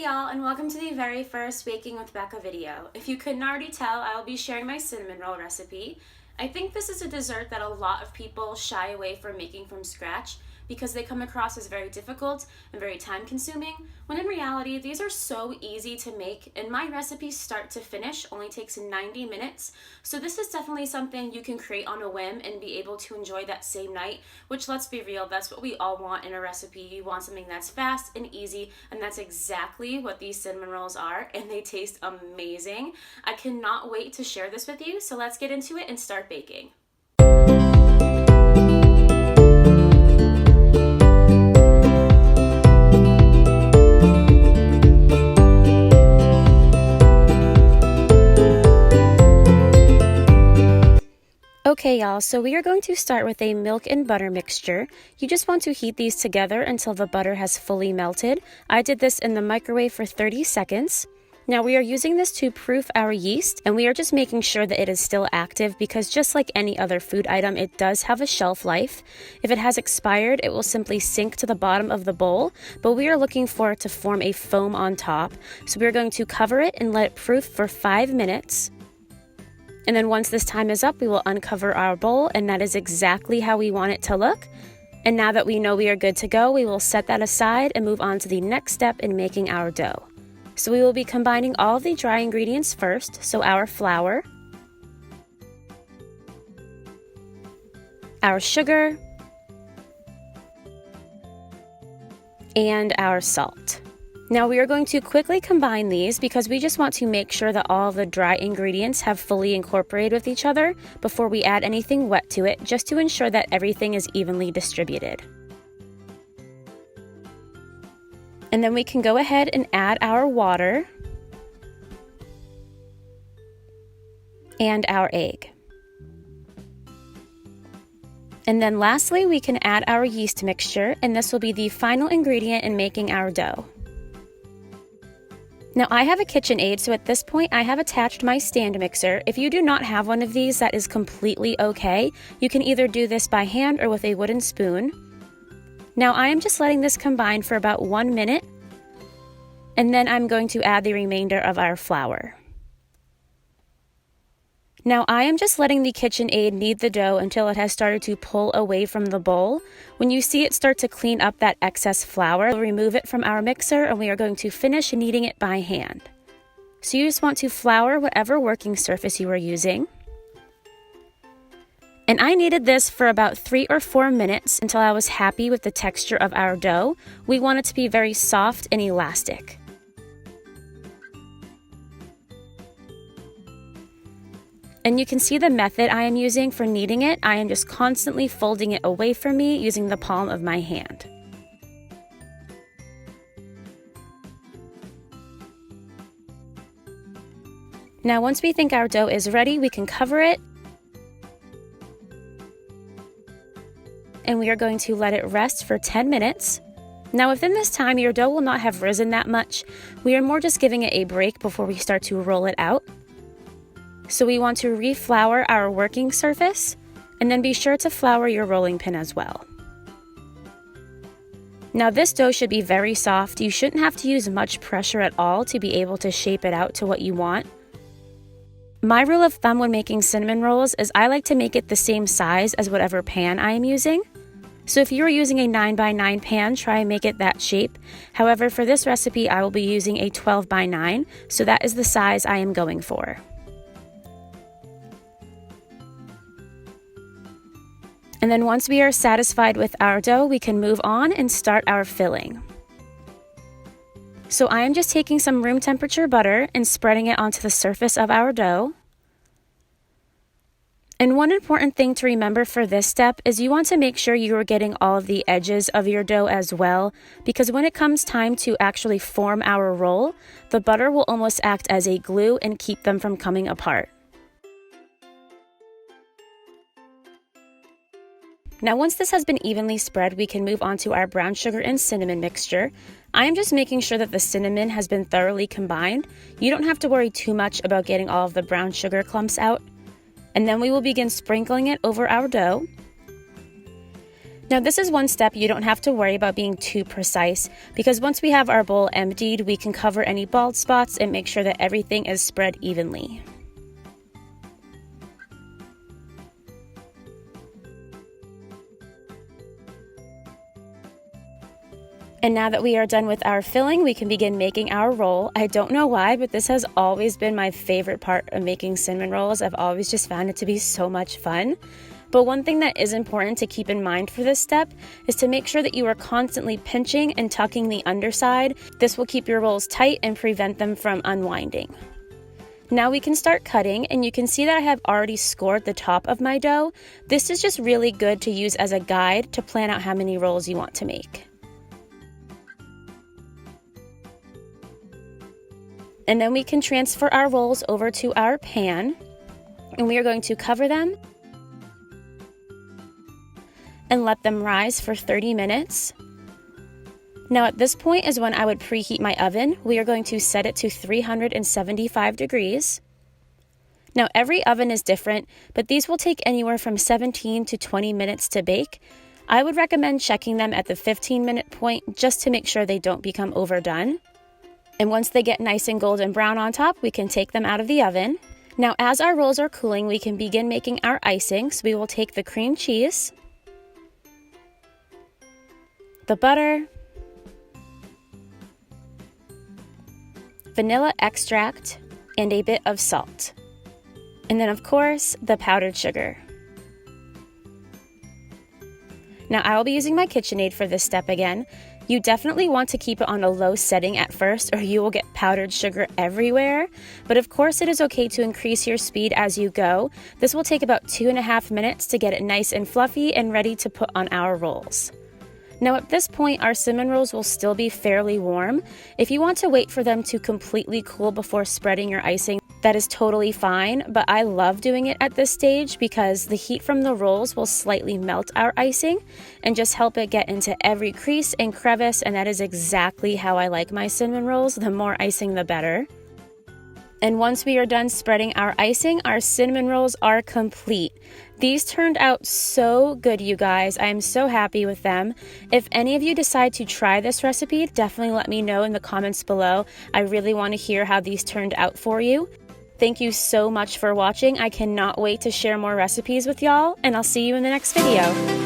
Hey y'all, and welcome to the very first Baking with Becca video. If you couldn't already tell, I will be sharing my cinnamon roll recipe. I think this is a dessert that a lot of people shy away from making from scratch because they come across as very difficult and very time consuming, when in reality these are so easy to make, and my recipe start to finish only takes 90 minutes. So this is definitely something you can create on a whim and be able to enjoy that same night, which, let's be real, that's what we all want in a recipe. You want something that's fast and easy, and that's exactly what these cinnamon rolls are, and they taste amazing. I cannot wait to share this with you, so let's get into it and start baking. Okay y'all, so we are going to start with a milk and butter mixture. You just want to heat these together until the butter has fully melted. I did this in the microwave for 30 seconds. Now we are using this to proof our yeast, and we are just making sure that it is still active because just like any other food item, it does have a shelf life. If it has expired, it will simply sink to the bottom of the bowl, but we are looking for it to form a foam on top. So we are going to cover it and let it proof for 5 minutes. And then once this time is up, we will uncover our bowl, and that is exactly how we want it to look. And now that we know we are good to go, we will set that aside and move on to the next step in making our dough. So we will be combining all of the dry ingredients first, so our flour, our sugar, and our salt. Now we are going to quickly combine these because we just want to make sure that all of the dry ingredients have fully incorporated with each other before we add anything wet to it, just to ensure that everything is evenly distributed. And then we can go ahead and add our water and our egg. And then lastly, we can add our yeast mixture, and this will be the final ingredient in making our dough. Now I have a KitchenAid, so at this point I have attached my stand mixer. If you do not have one of these, that is completely okay. You can either do this by hand or with a wooden spoon. Now I am just letting this combine for about 1 minute, and then I'm going to add the remainder of our flour. Now I am just letting the KitchenAid knead the dough until it has started to pull away from the bowl. When you see it start to clean up that excess flour, we'll remove it from our mixer, and we are going to finish kneading it by hand. So you just want to flour whatever working surface you are using. And I kneaded this for about 3 or 4 minutes until I was happy with the texture of our dough. We want it to be very soft and elastic. And you can see the method I am using for kneading it. I am just constantly folding it away from me using the palm of my hand. Now once we think our dough is ready, we can cover it. And we are going to let it rest for 10 minutes. Now within this time, your dough will not have risen that much. We are more just giving it a break before we start to roll it out. So we want to reflour our working surface, and then be sure to flour your rolling pin as well. Now this dough should be very soft. You shouldn't have to use much pressure at all to be able to shape it out to what you want. My rule of thumb when making cinnamon rolls is I like to make it the same size as whatever pan I am using. So if you are using a 9x9 pan, try and make it that shape. However, for this recipe, I will be using a 12x9, so that is the size I am going for. And then once we are satisfied with our dough, we can move on and start our filling. So I am just taking some room temperature butter and spreading it onto the surface of our dough. And one important thing to remember for this step is you want to make sure you are getting all of the edges of your dough as well, because when it comes time to actually form our roll, the butter will almost act as a glue and keep them from coming apart. Now once this has been evenly spread, we can move on to our brown sugar and cinnamon mixture. I am just making sure that the cinnamon has been thoroughly combined. You don't have to worry too much about getting all of the brown sugar clumps out. And then we will begin sprinkling it over our dough. Now this is one step you don't have to worry about being too precise, because once we have our bowl emptied, we can cover any bald spots and make sure that everything is spread evenly. And now that we are done with our filling, we can begin making our roll. I don't know why, but this has always been my favorite part of making cinnamon rolls. I've always just found it to be so much fun. But one thing that is important to keep in mind for this step is to make sure that you are constantly pinching and tucking the underside. This will keep your rolls tight and prevent them from unwinding. Now we can start cutting, and you can see that I have already scored the top of my dough. This is just really good to use as a guide to plan out how many rolls you want to make. And then we can transfer our rolls over to our pan, and we are going to cover them and let them rise for 30 minutes. Now at this point is when I would preheat my oven. We are going to set it to 375 degrees. Now every oven is different, but these will take anywhere from 17 to 20 minutes to bake. I would recommend checking them at the 15-minute point just to make sure they don't become overdone. And once they get nice and golden brown on top, we can take them out of the oven. Now, as our rolls are cooling, we can begin making our icing. So we will take the cream cheese, the butter, vanilla extract, and a bit of salt. And then, of course, the powdered sugar. Now, I will be using my KitchenAid for this step again. You definitely want to keep it on a low setting at first, or you will get powdered sugar everywhere. But of course, it is okay to increase your speed as you go. This will take about 2.5 minutes to get it nice and fluffy and ready to put on our rolls. Now at this point, our cinnamon rolls will still be fairly warm. If you want to wait for them to completely cool before spreading your icing, that is totally fine, but I love doing it at this stage because the heat from the rolls will slightly melt our icing and just help it get into every crease and crevice, and that is exactly how I like my cinnamon rolls. The more icing, the better. And once we are done spreading our icing, our cinnamon rolls are complete. These turned out so good, you guys. I am so happy with them. If any of you decide to try this recipe, definitely let me know in the comments below. I really want to hear how these turned out for you. Thank you so much for watching. I cannot wait to share more recipes with y'all, and I'll see you in the next video.